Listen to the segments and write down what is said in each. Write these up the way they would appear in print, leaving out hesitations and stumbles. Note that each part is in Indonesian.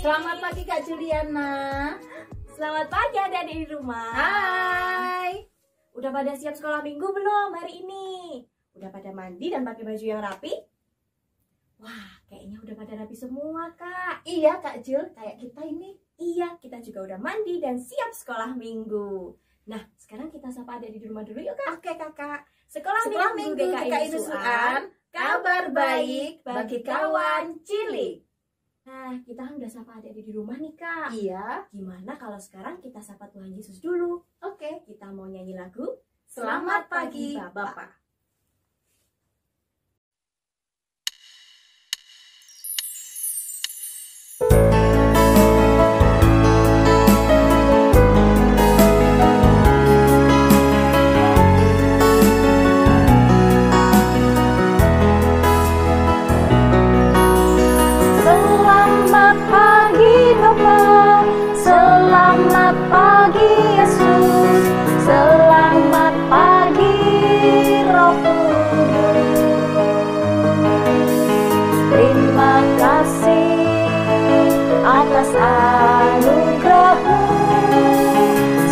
Selamat pagi Kak Juliana. Selamat pagi adik-adik di rumah. Hai. Udah pada siap sekolah minggu belum hari ini? Udah pada mandi dan pakai baju yang rapi? Wah, kayaknya udah pada rapi semua, Kak. Iya Kak Jul, kayak kita ini. Iya, kita juga udah mandi dan siap sekolah minggu. Nah, sekarang kita sapa adik di rumah dulu yuk, Kak. Oke Kakak. Sekolah minggu GKI Nusuan, kabar baik bagi kawan cilik. Nah, kita udah sapa adik-adik di rumah nih, Kak. Iya. Gimana kalau sekarang kita sapa Tuhan Yesus dulu? Oke. Kita mau nyanyi lagu Selamat pagi Bapak. Selamat pagi Bapa, selamat pagi Yesus, selamat pagi Roh Kudus. Terima kasih atas anugerah-Mu,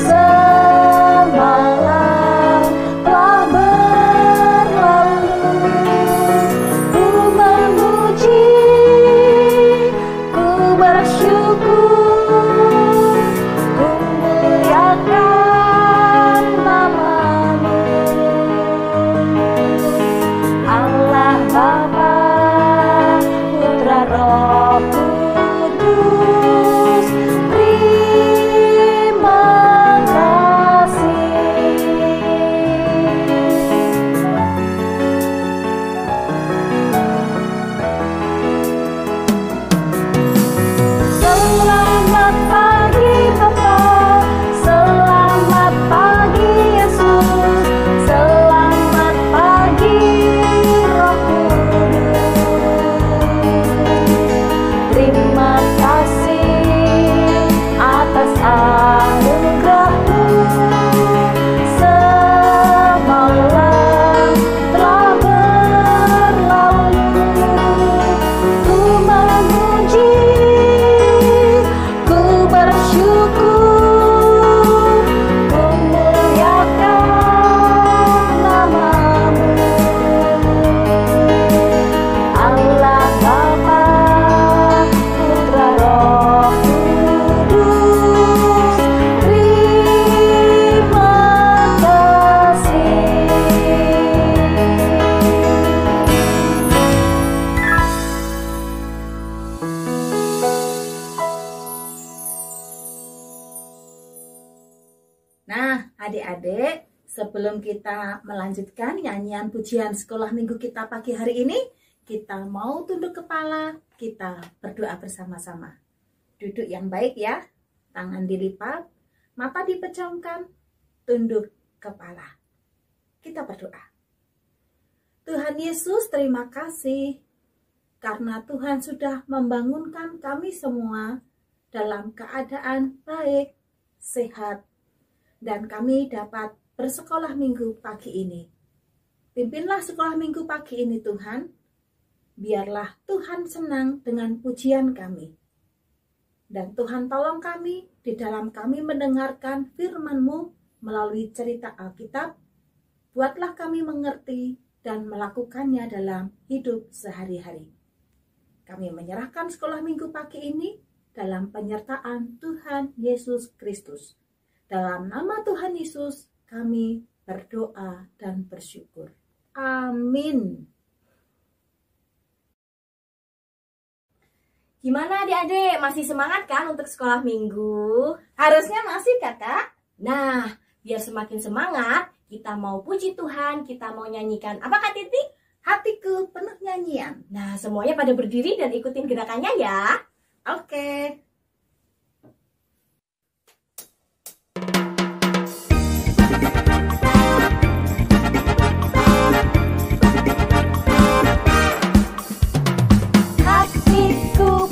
semalam telah berlalu. Ku memuji, ku bersyukur, ku muliakan nama-Mu. Allah Bapa, Putra Roh Kudus, terima kasih. Selamat pagi Bapa, selamat pagi Yesus, selamat pagi Roh Kudus. Terima kasih atas anugerah-Mu, semalam telah berlalu. Ku memuji, ku bersyukur, ku muliakan nama-Mu. Allah Bapa, Putra Roh Kudus, terima kasih. Nah, adik-adik, sebelum kita melanjutkan nyanyian pujian sekolah minggu kita pagi hari ini, kita mau tunduk kepala, kita berdoa bersama-sama. Duduk yang baik ya, tangan dilipat, mata dipejamkan, tunduk kepala. Kita berdoa. Tuhan Yesus, terima kasih karena Tuhan sudah membangunkan kami semua dalam keadaan baik, sehat, dan kami dapat bersekolah minggu pagi ini. Pimpinlah sekolah minggu pagi ini Tuhan, biarlah Tuhan senang dengan pujian kami. Dan Tuhan tolong kami di dalam kami mendengarkan firman-Mu melalui cerita Alkitab, buatlah kami mengerti dan melakukannya dalam hidup sehari-hari. Kami menyerahkan sekolah minggu pagi ini dalam penyertaan Tuhan Yesus Kristus. Dalam nama Tuhan Yesus kami berdoa dan bersyukur. Amin. Gimana adik-adik? Masih semangat kan untuk sekolah minggu? Harusnya masih Kakak. Nah, biar semakin semangat, kita mau puji Tuhan, kita mau nyanyikan apa Kak Titi? Hatiku penuh nyanyian. Nah, semuanya pada berdiri dan ikutin gerakannya ya. Oke. Hatiku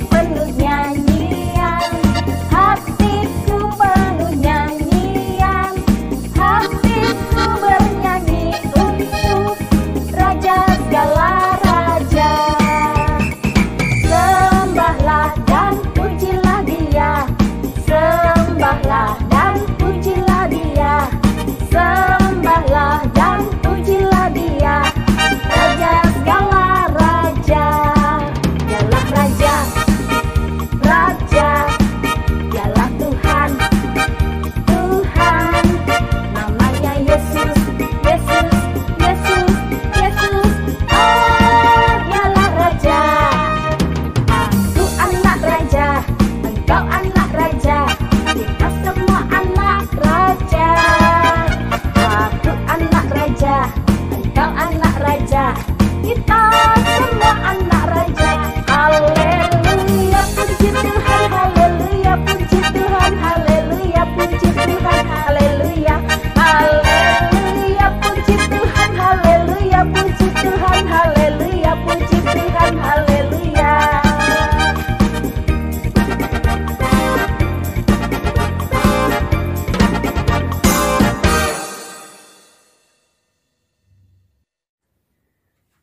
kita semua anak raja. Haleluya, puji Tuhan, haleluya, puji Tuhan, haleluya, puji Tuhan, haleluya, haleluya, puji Tuhan, haleluya, puji Tuhan, haleluya, puji Tuhan, haleluya.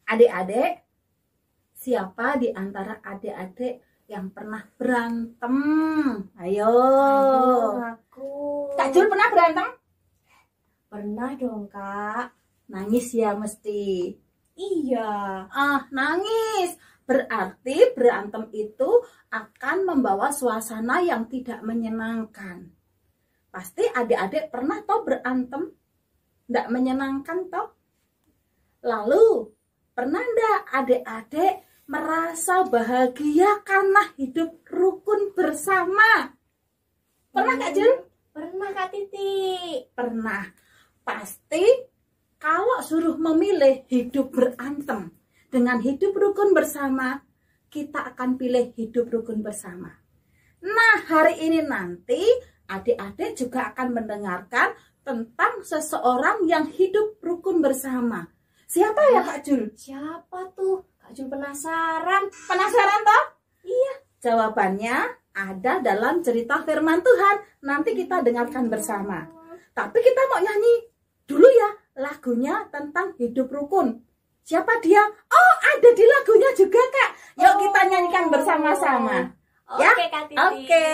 Adik-adik, siapa di antara adik-adik yang pernah berantem? Ayo. Aku. Kak Jul pernah berantem? Pernah dong, Kak. Nangis ya mesti. Iya. Nangis. Berarti berantem itu akan membawa suasana yang tidak menyenangkan. Pasti adik-adik pernah toh berantem? Nggak menyenangkan toh? Lalu, pernah nggak adik-adik merasa bahagia karena hidup rukun bersama? Pernah Kak Jul? Pernah, Kak Titi. Pernah. Pasti kalau suruh memilih hidup berantem dengan hidup rukun bersama, kita akan pilih hidup rukun bersama. Nah, hari ini nanti adik-adik juga akan mendengarkan tentang seseorang yang hidup rukun bersama. Siapa ya Kak Jul? Siapa tuh? Kak Jul penasaran. Penasaran toh? Iya. Jawabannya ada dalam cerita firman Tuhan. Nanti kita dengarkan bersama. Tapi kita mau nyanyi dulu ya lagunya tentang hidup rukun. Siapa dia? Oh, ada di lagunya juga Kak. Yuk kita nyanyikan bersama-sama. Ya? Oke, Kak Titi. Oke.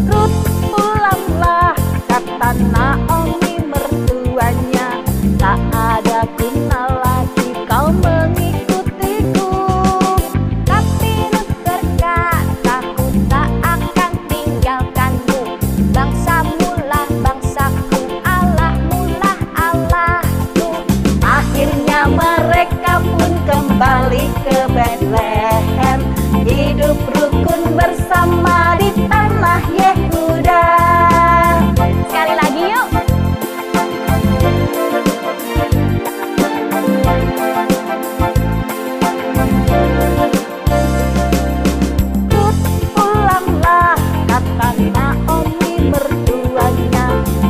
Rut pulanglah, kata Naomi mertuanya, tak ada guna lagi kau mengikutiku. Tapi Rut berkata, ku tak akan tinggalkanmu. Bangsamu lah bangsaku, Allahmu lah Allahku. Akhirnya mereka pun kembali ke Bethlehem, hidup rukun bersama di tanah Yehuda. Sekali lagi yuk. Rut pulanglah, kata Naomi mertuanya,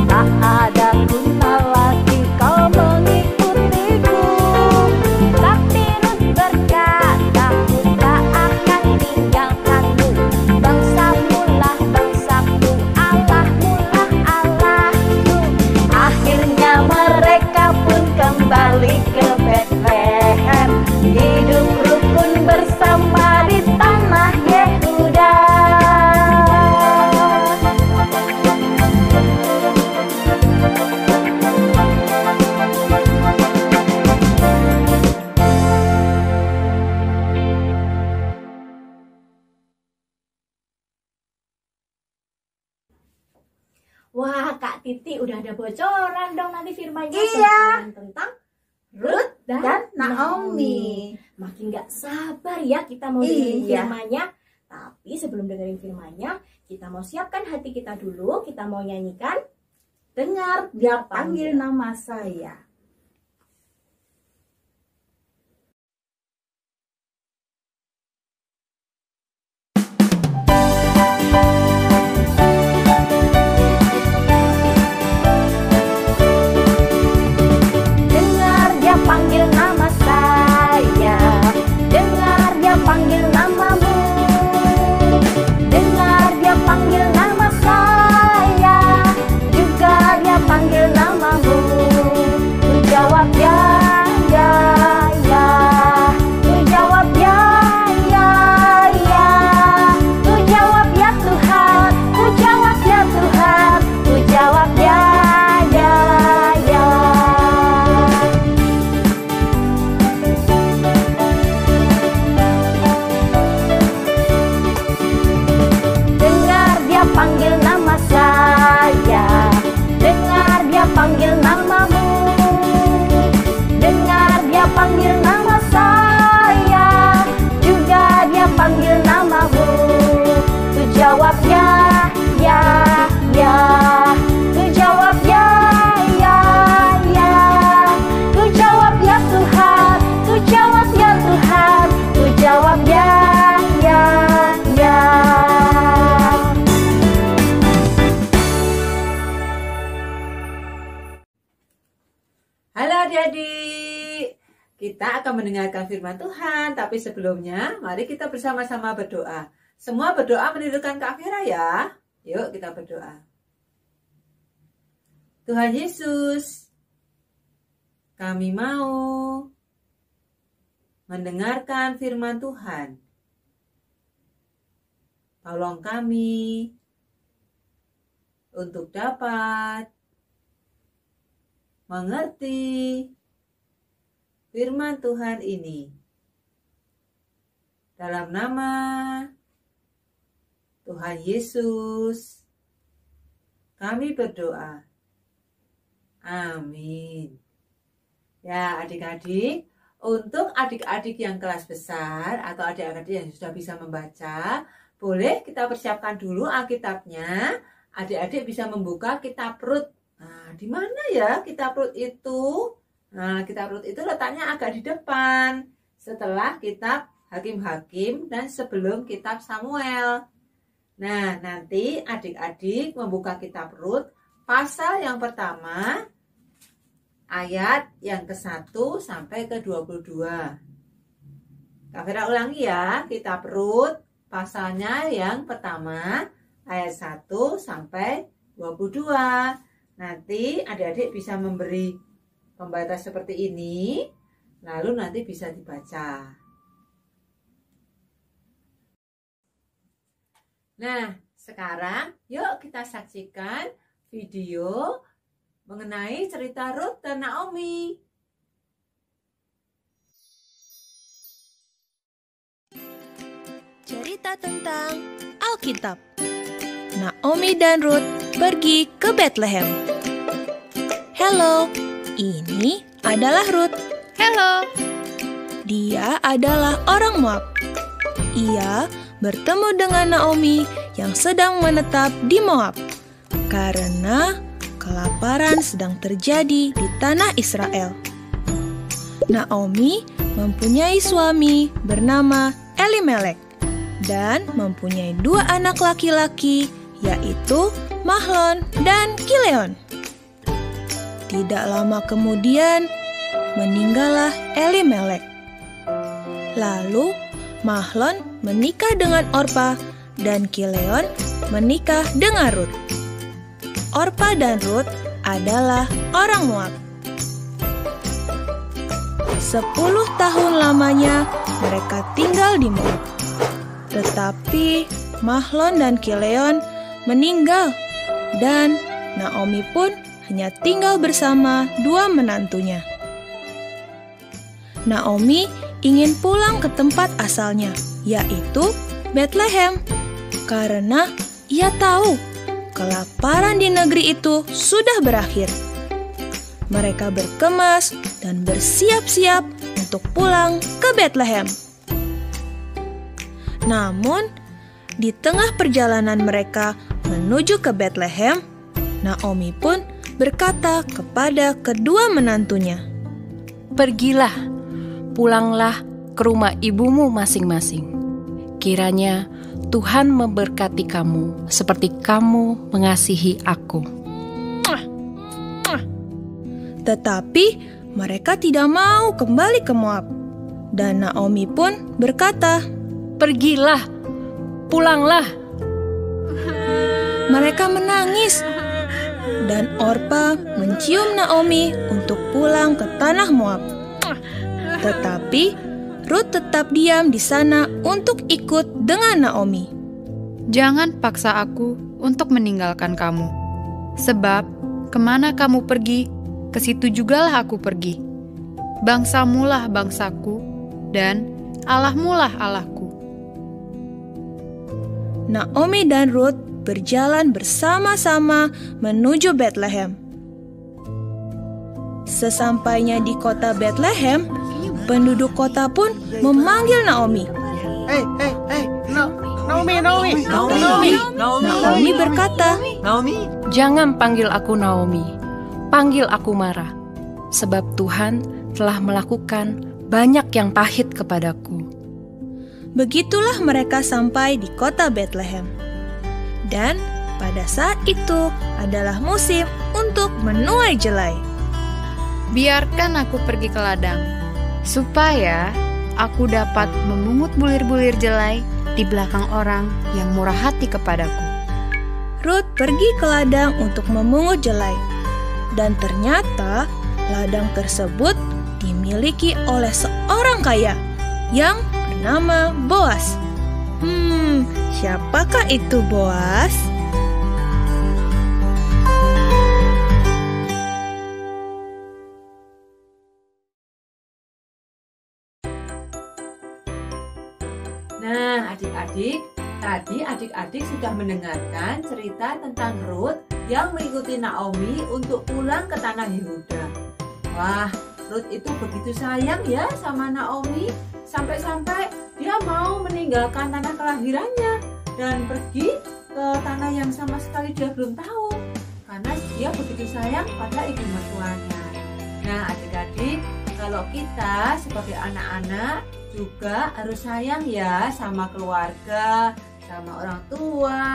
tak ada guna lagi kau mengikutiku. Tapi Rut berkata, ku tak akan tinggalkanmu. Bangsamu lah bangsaku, Allahmu lah Allahku. Akhirnya mereka pun kembali ke Bethlehem, hidup rukun bersama di tanah Yehuda. Wah, Kak Titi udah ada bocoran dong nanti firmannya. Iya. Tentang Ruth dan Naomi. Makin gak sabar ya kita mau dengerin Iya. firmannya. Tapi sebelum dengerin firmannya, kita mau siapkan hati kita dulu. Kita mau nyanyikan. Dengar, dia panggil nama saya. Dengar dia panggil nama saya, dengar dia panggil namamu. Dengar dia panggil nama saya, juga dia panggil namamu. akan mendengarkan firman Tuhan, tapi sebelumnya mari kita bersama-sama berdoa. Semua berdoa menirukan Kak Vera ya. Yuk kita berdoa. Tuhan Yesus, kami mau mendengarkan firman Tuhan. Tolong kami untuk dapat mengerti firman Tuhan ini. Dalam nama Tuhan Yesus, kami berdoa. Amin. Ya, adik-adik, untuk adik-adik yang kelas besar atau adik-adik yang sudah bisa membaca, boleh kita persiapkan dulu Alkitabnya. Adik-adik bisa membuka kitab Rut. Nah, di mana ya kitab Rut itu? Nah, kitab Rut itu letaknya agak di depan, setelah kitab Hakim-Hakim dan sebelum kitab Samuel. Nah, nanti adik-adik membuka kitab Rut pasal yang pertama, ayat yang ke-1 sampai ke-22. Kak Vera ulangi ya, kitab Rut pasalnya yang pertama, ayat 1 sampai 22. Nanti adik-adik bisa memberi pembatas seperti ini, lalu nanti bisa dibaca. Nah, sekarang yuk kita saksikan video mengenai cerita Rut dan Naomi. Cerita tentang Alkitab. Naomi dan Rut pergi ke Bethlehem. Halo, ini adalah Rut. Halo. Dia adalah orang Moab. Ia bertemu dengan Naomi yang sedang menetap di Moab karena kelaparan sedang terjadi di tanah Israel. Naomi mempunyai suami bernama Elimelek dan mempunyai 2 anak laki-laki, yaitu Mahlon dan Kileon. Tidak lama kemudian, meninggallah Elimelek. Lalu Mahlon menikah dengan Orpa dan Kileon menikah dengan Rut. Orpa dan Rut adalah orang Moab. 10 tahun lamanya mereka tinggal di Moab. Tetapi Mahlon dan Kileon meninggal dan Naomi pun hanya tinggal bersama 2 menantunya. Naomi ingin pulang ke tempat asalnya, yaitu Bethlehem, karena ia tahu kelaparan di negeri itu sudah berakhir. Mereka berkemas dan bersiap-siap untuk pulang ke Bethlehem. Namun, di tengah perjalanan mereka menuju ke Bethlehem, Naomi pun berkata kepada kedua menantunya, Pergilah, pulanglah ke rumah ibumu masing-masing. Kiranya Tuhan memberkati kamu seperti kamu mengasihi aku. Tetapi mereka tidak mau kembali ke Moab. Dan Naomi pun berkata, Pergilah, pulanglah. Mereka menangis. Dan Orpa mencium Naomi untuk pulang ke tanah Moab. Tetapi Rut tetap diam di sana untuk ikut dengan Naomi. Jangan paksa aku untuk meninggalkan kamu. Sebab kemana kamu pergi, ke situ jugalah aku pergi. Bangsamulah bangsaku, dan Allahmulah Allahku. Naomi dan Rut berjalan bersama-sama menuju Bethlehem. Sesampainya di kota Bethlehem, penduduk kota pun memanggil Naomi. Naomi berkata, Jangan panggil aku Naomi, panggil aku Mara, sebab Tuhan telah melakukan banyak yang pahit kepadaku. Begitulah mereka sampai di kota Bethlehem. Dan pada saat itu adalah musim untuk menuai jelai. Biarkan aku pergi ke ladang, supaya aku dapat memungut bulir-bulir jelai di belakang orang yang murah hati kepadaku. Ruth pergi ke ladang untuk memungut jelai. Dan ternyata ladang tersebut dimiliki oleh seorang kaya yang bernama Boas. Siapakah itu Boas? Nah, adik-adik, tadi adik-adik sudah mendengarkan cerita tentang Ruth yang mengikuti Naomi untuk pulang ke tanah Yehuda. Wah, Ruth itu begitu sayang ya sama Naomi, sampai-sampai dia mau meninggalkan tanah kelahirannya dan pergi ke tanah yang sama sekali dia belum tahu, karena dia begitu sayang pada ibu mertuanya. Nah, adik-adik, kalau kita sebagai anak-anak juga harus sayang ya sama keluarga, sama orang tua,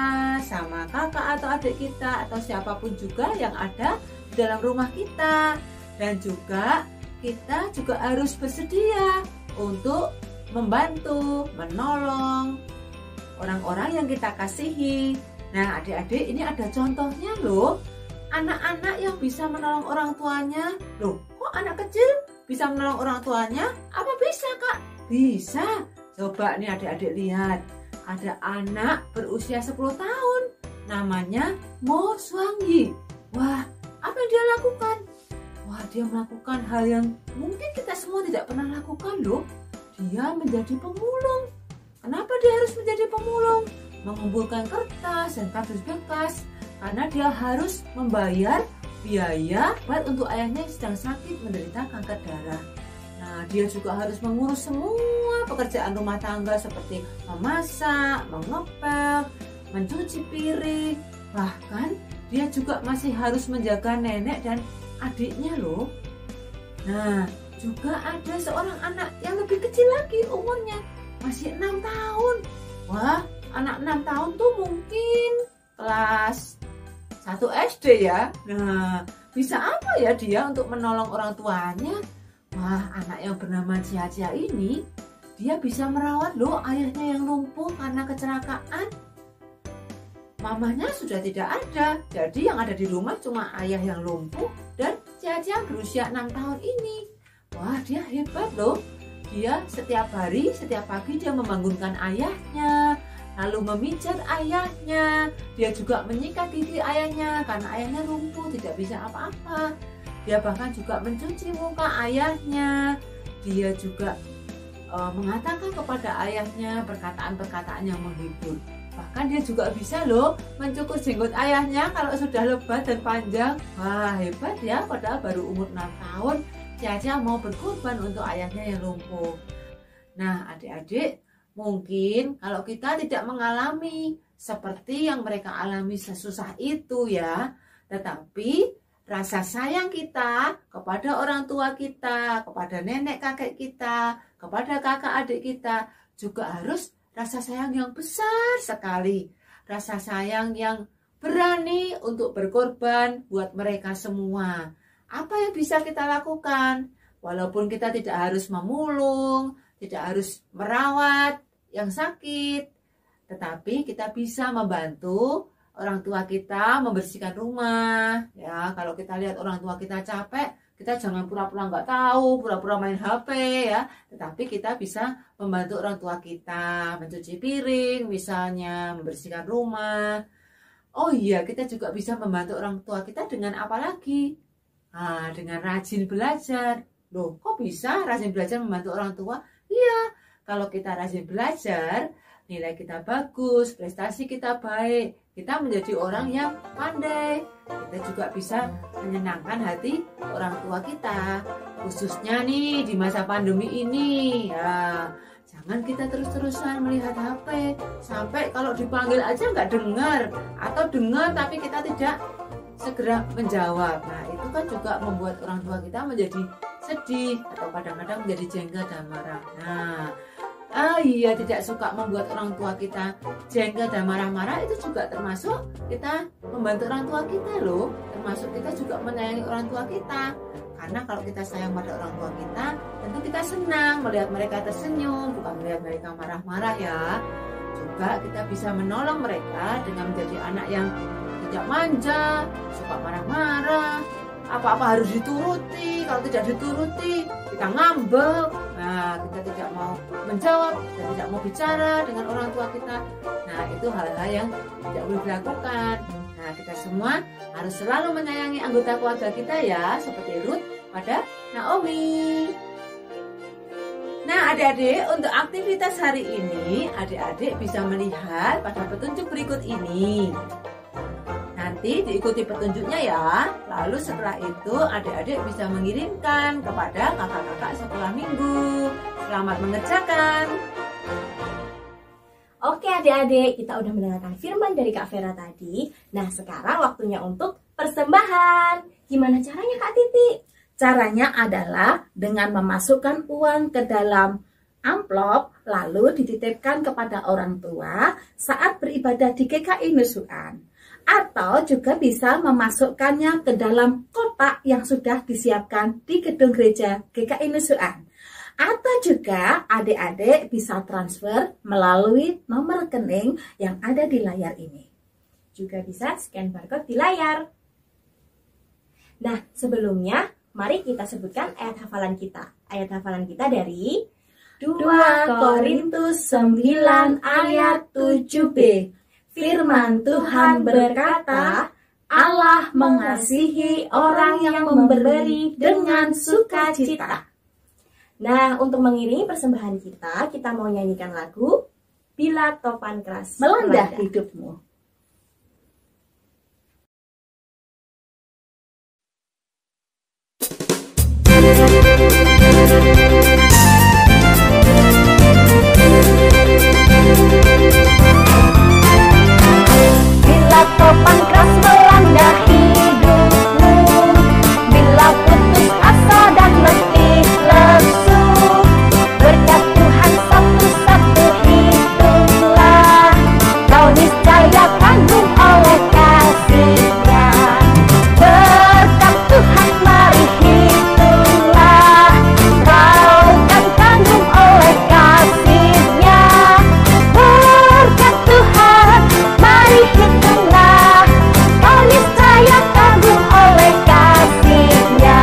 sama kakak atau adik kita, atau siapapun juga yang ada di dalam rumah kita. Dan juga kita juga harus bersedia untuk membantu, menolong orang-orang yang kita kasihi. Nah, adik-adik, ini ada contohnya loh. Anak-anak yang bisa menolong orang tuanya. Loh, kok anak kecil bisa menolong orang tuanya? Apa bisa, Kak? Bisa. Coba nih adik-adik lihat. Ada anak berusia 10 tahun. Namanya Mo Swangyi. Wah, apa yang dia lakukan? Wah, dia melakukan hal yang mungkin kita semua tidak pernah lakukan loh. Dia menjadi pemulung. Kenapa dia harus menjadi pemulung? Mengumpulkan kertas dan kardus bekas. Karena dia harus membayar biaya buat untuk ayahnya yang sedang sakit menderita kanker darah. Nah, dia juga harus mengurus semua pekerjaan rumah tangga seperti memasak, mengepel, mencuci piring. Bahkan dia juga masih harus menjaga nenek dan adiknya loh. Nah, juga ada seorang anak yang lebih kecil lagi umurnya, masih 6 tahun. Wah, anak 6 tahun tuh mungkin kelas 1 SD ya. Nah, bisa apa ya dia untuk menolong orang tuanya? Wah, anak yang bernama Cia ini, dia bisa merawat loh ayahnya yang lumpuh karena kecelakaan. Mamanya sudah tidak ada, jadi yang ada di rumah cuma ayah yang lumpuh dan Cia berusia 6 tahun ini. Wah, dia hebat loh. Dia setiap hari, setiap pagi dia membangunkan ayahnya, lalu memijat ayahnya. Dia juga menyikat gigi ayahnya karena ayahnya lumpuh, tidak bisa apa-apa. Dia bahkan juga mencuci muka ayahnya. Dia juga mengatakan kepada ayahnya perkataan-perkataan yang menghibur. Bahkan dia juga bisa loh mencukur jenggot ayahnya kalau sudah lebat dan panjang. Wah, hebat ya, padahal baru umur 6 tahun. Cia mau berkorban untuk ayahnya yang lumpuh. Nah, adik-adik, mungkin kalau kita tidak mengalami seperti yang mereka alami sesusah itu ya, tetapi rasa sayang kita kepada orang tua kita, kepada nenek kakek kita, kepada kakak adik kita juga harus rasa sayang yang besar sekali. Rasa sayang yang berani untuk berkorban buat mereka semua. Apa yang bisa kita lakukan? Walaupun kita tidak harus memulung, tidak harus merawat yang sakit, tetapi kita bisa membantu orang tua kita membersihkan rumah. Ya, kalau kita lihat orang tua kita capek, kita jangan pura-pura nggak tahu, pura-pura main HP ya. Tetapi kita bisa membantu orang tua kita mencuci piring, misalnya membersihkan rumah. Oh iya, kita juga bisa membantu orang tua kita dengan apa lagi? Nah, dengan rajin belajar. Loh, kok bisa rajin belajar membantu orang tua? Iya, kalau kita rajin belajar, nilai kita bagus, prestasi kita baik, kita menjadi orang yang pandai. Kita juga bisa menyenangkan hati orang tua kita, khususnya nih di masa pandemi ini ya. Jangan kita terus-terusan melihat HP sampai kalau dipanggil aja nggak dengar, atau dengar tapi kita tidak segera menjawab. Nah, itu kan juga membuat orang tua kita menjadi sedih atau kadang-kadang menjadi jengkel dan marah. Nah, iya, tidak suka membuat orang tua kita jengkel dan marah-marah itu juga termasuk kita membantu orang tua kita loh. Termasuk kita juga menyayangi orang tua kita. Karena kalau kita sayang pada orang tua kita, tentu kita senang melihat mereka tersenyum, bukan melihat mereka marah-marah ya. Juga kita bisa menolong mereka dengan menjadi anak yang tidak manja, suka marah-marah, apa-apa harus dituruti. Kalau tidak dituruti, kita ngambek. Nah, kita tidak mau menjawab dan tidak mau bicara dengan orang tua kita. Nah, itu hal-hal yang tidak boleh dilakukan. Nah, kita semua harus selalu menyayangi anggota keluarga kita ya, seperti Ruth pada Naomi. Nah, adik-adik, untuk aktivitas hari ini, adik-adik bisa melihat pada petunjuk berikut ini. Nanti diikuti petunjuknya ya. Lalu setelah itu adik-adik bisa mengirimkan kepada kakak-kakak sekolah minggu. Selamat mengerjakan. Oke adik-adik, kita udah mendengarkan firman dari Kak Vera tadi. Nah, sekarang waktunya untuk persembahan. Gimana caranya Kak Titi? Caranya adalah dengan memasukkan uang ke dalam amplop lalu dititipkan kepada orang tua saat beribadah di GKI Nusuan. Atau juga bisa memasukkannya ke dalam kotak yang sudah disiapkan di gedung gereja GKI Nusuan. Atau juga adik-adik bisa transfer melalui nomor rekening yang ada di layar ini. Juga bisa scan barcode di layar. Nah, sebelumnya mari kita sebutkan ayat hafalan kita. Ayat hafalan kita dari 2 Korintus 9 ayat 7b. Firman Tuhan berkata, Allah mengasihi orang yang memberi dengan sukacita. Nah, untuk mengiringi persembahan kita mau nyanyikan lagu Bila Topan Keras Melanda Hidupmu. Bila topan keras melanda hidupmu, bila putus asa dan letih lesu, berkat Tuhan satu-satu hitunglah, kau niscaya kagum oleh kasih-Nya. Berkat Tuhan mari hitunglah, kau kan kagum oleh kasih-Nya. Berkat Tuhan mari hitunglah, kau niscaya kagum oleh kasih-Nya.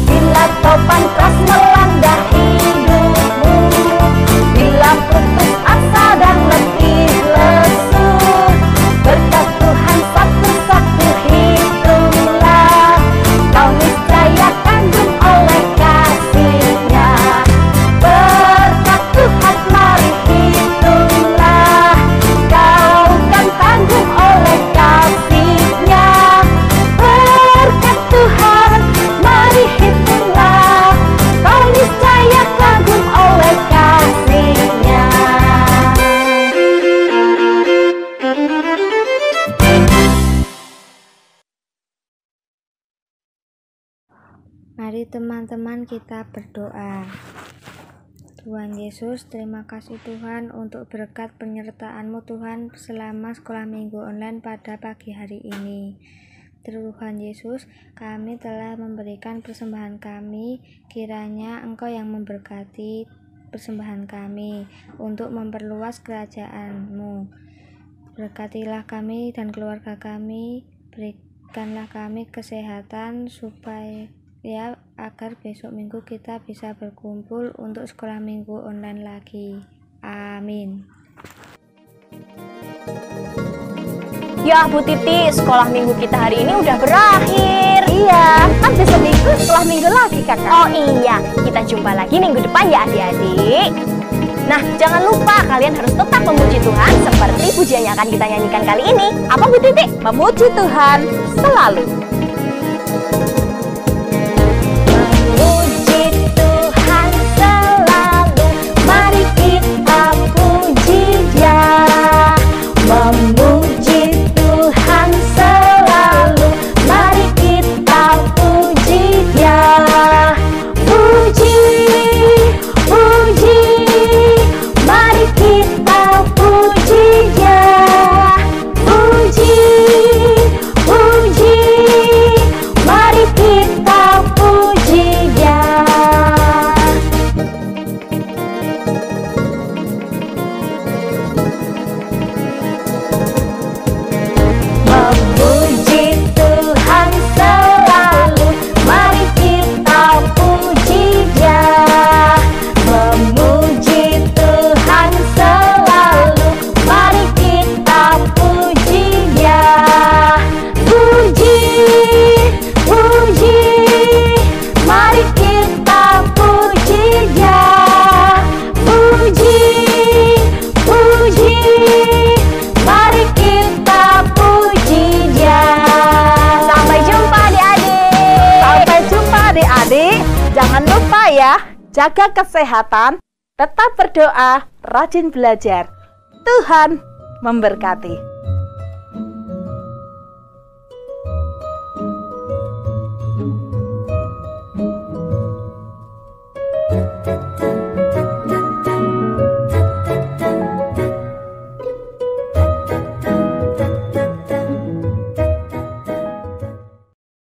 Bila topan keras melanda hidupmu, bila putus asa dan letih lesu, berkat Tuhan satu-satu hitunglah, kau niscaya kagum oleh kasih-Nya. Berkat Tuhan mari hitunglah, kau kan kagum oleh kasih-Nya. Berkat Tuhan mari hitunglah, kau niscaya kagum oleh kasih-Nya. Mari teman-teman kita berdoa. Tuhan Yesus, terima kasih Tuhan untuk berkat penyertaan-Mu Tuhan selama sekolah minggu online pada pagi hari ini. Tuhan Yesus, kami telah memberikan persembahan kami, kiranya Engkau yang memberkati persembahan kami untuk memperluas kerajaan-Mu. Berkatilah kami dan keluarga kami, berikanlah kami kesehatan supaya agar besok minggu kita bisa berkumpul untuk sekolah minggu online lagi. Amin. Ya Bu Titi, sekolah minggu kita hari ini udah berakhir. Iya, kan besok minggu sekolah minggu lagi kakak. Oh iya, kita jumpa lagi minggu depan ya adik-adik. Nah, jangan lupa kalian harus tetap memuji Tuhan seperti pujian yang akan kita nyanyikan kali ini. Apa Bu Titi? Memuji Tuhan selalu. Memuji Tuhan selalu, mari kita puji Dia. Memuji Tuhan selalu, mari kita puji Dia. Puji, puji, mari kita jaga kesehatan, tetap berdoa, rajin belajar. Tuhan memberkati.